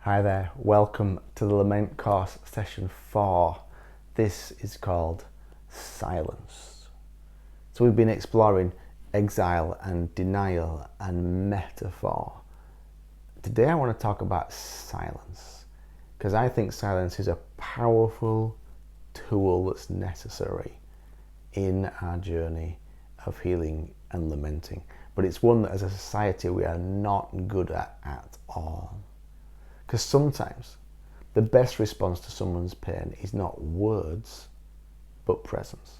Hi there, welcome to the Lament course session 4. This is called Silence. So we've been exploring exile and denial and metaphor. Today I want to talk about silence, because I think silence is a powerful tool that's necessary in our journey of healing and lamenting. But it's one that as a society we are not good at all. Because sometimes the best response to someone's pain is not words, but presence.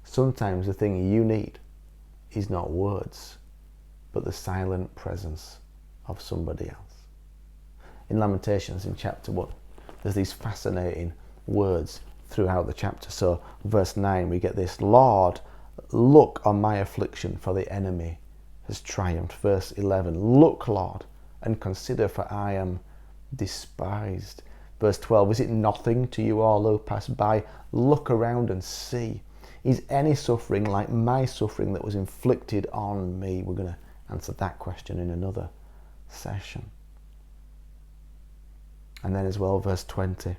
Sometimes the thing you need is not words, but the silent presence of somebody else. In Lamentations, in chapter 1, there's these fascinating words throughout the chapter. So verse 9, we get this: Lord, look on my affliction, for the enemy has triumphed. Verse 11, look, Lord, and consider, for I am despised. Verse 12, is it nothing to you all who pass by? Look around and see. Is any suffering like my suffering that was inflicted on me? We're going to answer that question in another session. And then as well, verse 20,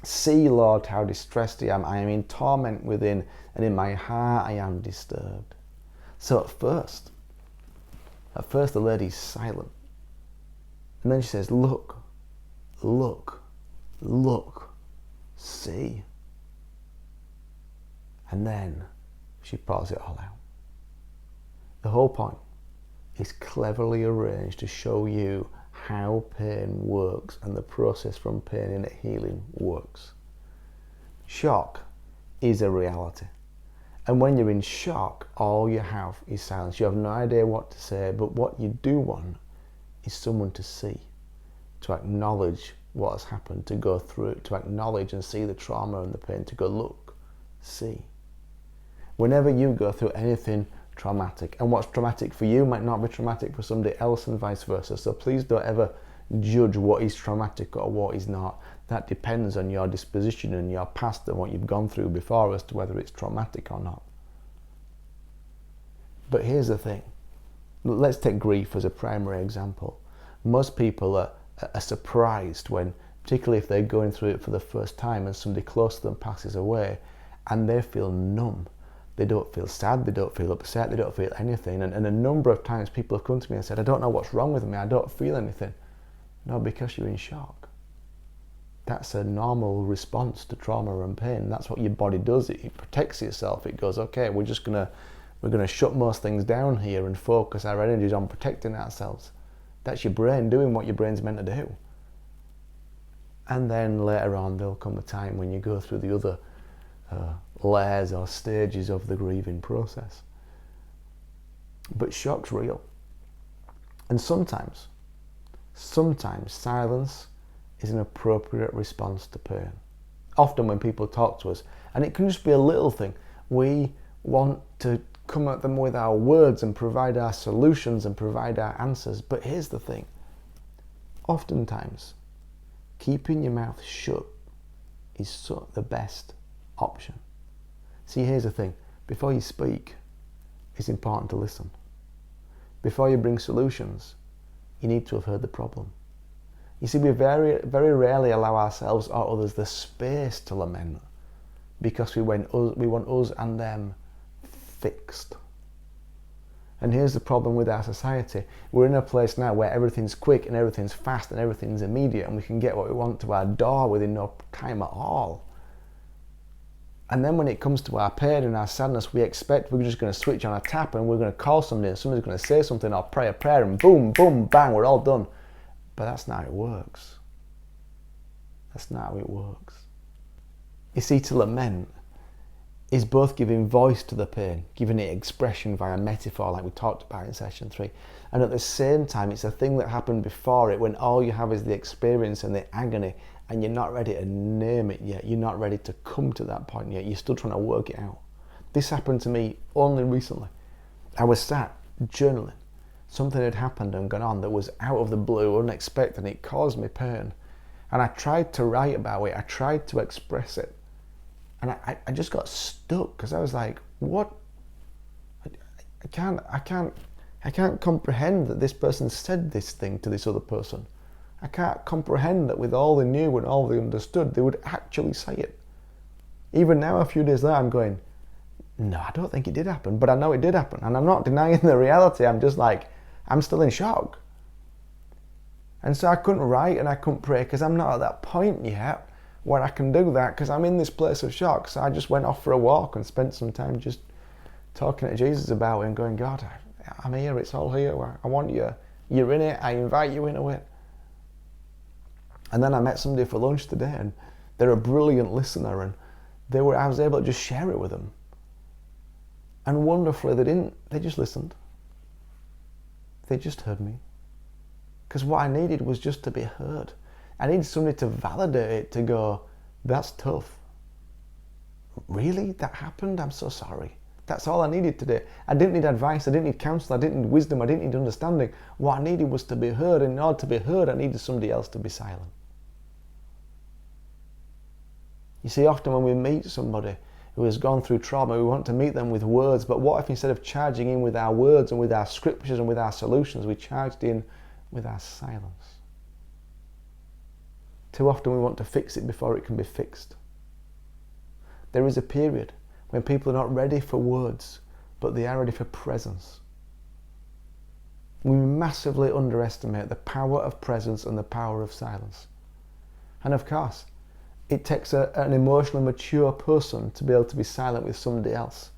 see, Lord, how distressed I am in torment within, and in my heart I am disturbed. So at first the lady's silent. And then she says, look, look, look, see. And then she pours it all out. The whole point is cleverly arranged to show you how pain works and the process from pain into healing works. Shock is a reality. And when you're in shock, all you have is silence. You have no idea what to say, but what you do want is someone to see, to acknowledge what has happened, to go through it, to acknowledge and see the trauma and the pain, to go look, see. Whenever you go through anything traumatic, and what's traumatic for you might not be traumatic for somebody else and vice versa, so please don't ever judge what is traumatic or what is not. That depends on your disposition and your past and what you've gone through before as to whether it's traumatic or not. But here's the thing. Let's take grief as a primary example. Most people are surprised when, particularly if they're going through it for the first time and somebody close to them passes away, and they feel numb. They don't feel sad, they don't feel upset, they don't feel anything. And a number of times people have come to me and said, I don't know what's wrong with me, I don't feel anything. No, because you're in shock. That's a normal response to trauma and pain. That's what your body does. It protects itself. It goes, okay, we're going to shut most things down here and focus our energies on protecting ourselves. That's your brain doing what your brain's meant to do. And then later on there'll come a time when you go through the other layers or stages of the grieving process. But shock's real. And sometimes silence is an appropriate response to pain. Often when people talk to us, and it can just be a little thing, we want to come at them with our words and provide our solutions and provide our answers. But here's the thing. Oftentimes, keeping your mouth shut is the best option. See, here's the thing. Before you speak, it's important to listen. Before you bring solutions, you need to have heard the problem. You see, we very, very rarely allow ourselves or others the space to lament because we want us and them fixed. And here's the problem with our society. We're in a place now where everything's quick and everything's fast and everything's immediate, and we can get what we want to our door within no time at all. And then when it comes to our pain and our sadness, we expect we're just going to switch on a tap and we're going to call somebody and somebody's going to say something or pray a prayer and boom, boom, bang, we're all done. But that's not how it works. That's not how it works. You see, to lament is both giving voice to the pain, giving it expression via metaphor like we talked about in session 3. And at the same time, it's a thing that happened before it when all you have is the experience and the agony and you're not ready to name it yet. You're not ready to come to that point yet. You're still trying to work it out. This happened to me only recently. I was sat journaling. Something had happened and gone on that was out of the blue, unexpected, and it caused me pain. And I tried to write about it. I tried to express it. And I just got stuck because I was like, what? I can't comprehend that this person said this thing to this other person. I can't comprehend that with all they knew and all they understood, they would actually say it. Even now, a few days later, I'm going, no, I don't think it did happen, but I know it did happen. And I'm not denying the reality. I'm just like, I'm still in shock. And so I couldn't write and I couldn't pray because I'm not at that point yet where I can do that because I'm in this place of shock. So I just went off for a walk and spent some time just talking to Jesus about it and going, God, I'm here, it's all here. I want you. You're in it. I invite you into it. And then I met somebody for lunch today and they're a brilliant listener and I was able to just share it with them. And wonderfully, they just listened. They just heard me. Because what I needed was just to be heard. I needed somebody to validate it, to go, that's tough. Really? That happened? I'm so sorry. That's all I needed today. I didn't need advice, I didn't need counsel, I didn't need wisdom, I didn't need understanding. What I needed was to be heard, and in order to be heard, I needed somebody else to be silent. You see, often when we meet somebody who has gone through trauma, we want to meet them with words, but what if instead of charging in with our words and with our scriptures and with our solutions, we charged in with our silence? Too often we want to fix it before it can be fixed. There is a period when people are not ready for words, but they are ready for presence. We massively underestimate the power of presence and the power of silence. And of course, it takes an emotionally mature person to be able to be silent with somebody else,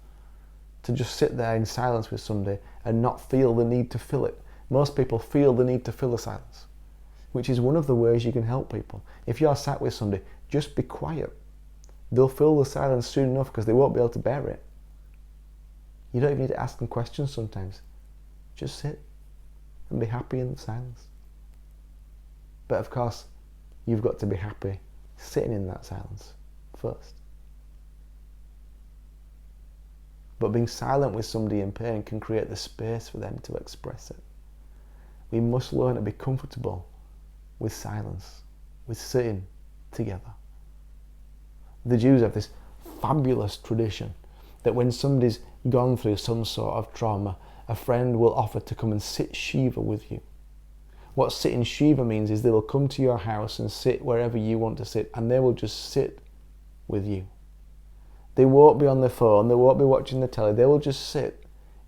to just sit there in silence with somebody and not feel the need to fill it. Most people feel the need to fill the silence, which is one of the ways you can help people. If you're sat with somebody, just be quiet. They'll fill the silence soon enough because they won't be able to bear it. You don't even need to ask them questions sometimes. Just sit and be happy in the silence. But of course, you've got to be happy sitting in that silence first. But being silent with somebody in pain can create the space for them to express it. We must learn to be comfortable with silence, with sitting together. The Jews have this fabulous tradition that when somebody's gone through some sort of trauma, a friend will offer to come and sit Shiva with you. What sitting Shiva means is they will come to your house and sit wherever you want to sit, and they will just sit with you. They won't be on their phone, they won't be watching the telly, they will just sit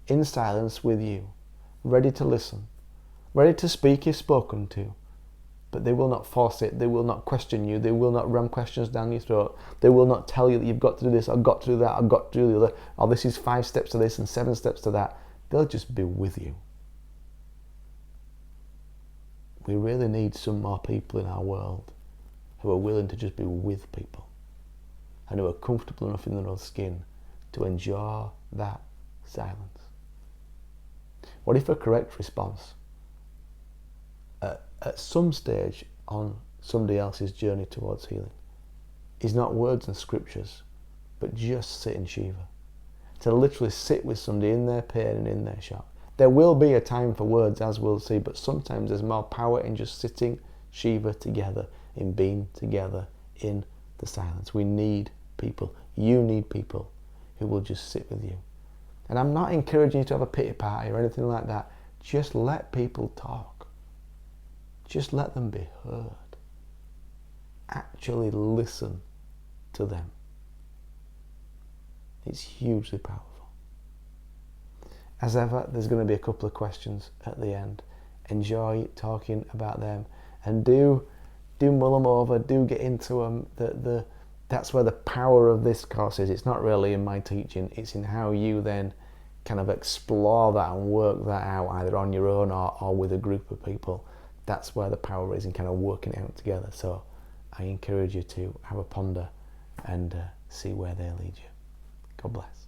in silence with you, ready to listen, ready to speak if spoken to, but they will not force it, they will not question you, they will not ram questions down your throat, they will not tell you that you've got to do this, I've got to do that, I've got to do the other, or this is 5 steps to this and 7 steps to that. They'll just be with you. We really need some more people in our world who are willing to just be with people and who are comfortable enough in their own skin to enjoy that silence. What if a correct response at some stage on somebody else's journey towards healing is not words and scriptures, but just sit in Shiva? To literally sit with somebody in their pain and in their shock. There will be a time for words, as we'll see, but sometimes there's more power in just sitting Shiva together, in being together in the silence. We need people. You need people who will just sit with you. And I'm not encouraging you to have a pity party or anything like that. Just let people talk. Just let them be heard. Actually listen to them. It's hugely powerful. As ever, there's going to be a couple of questions at the end. Enjoy talking about them, and do mull them over, do get into them. That's where the power of this course is. It's not really in my teaching, it's in how you then kind of explore that and work that out, either on your own or with a group of people. That's where the power is in kind of working it out together. So I encourage you to have a ponder and see where they lead you. God bless.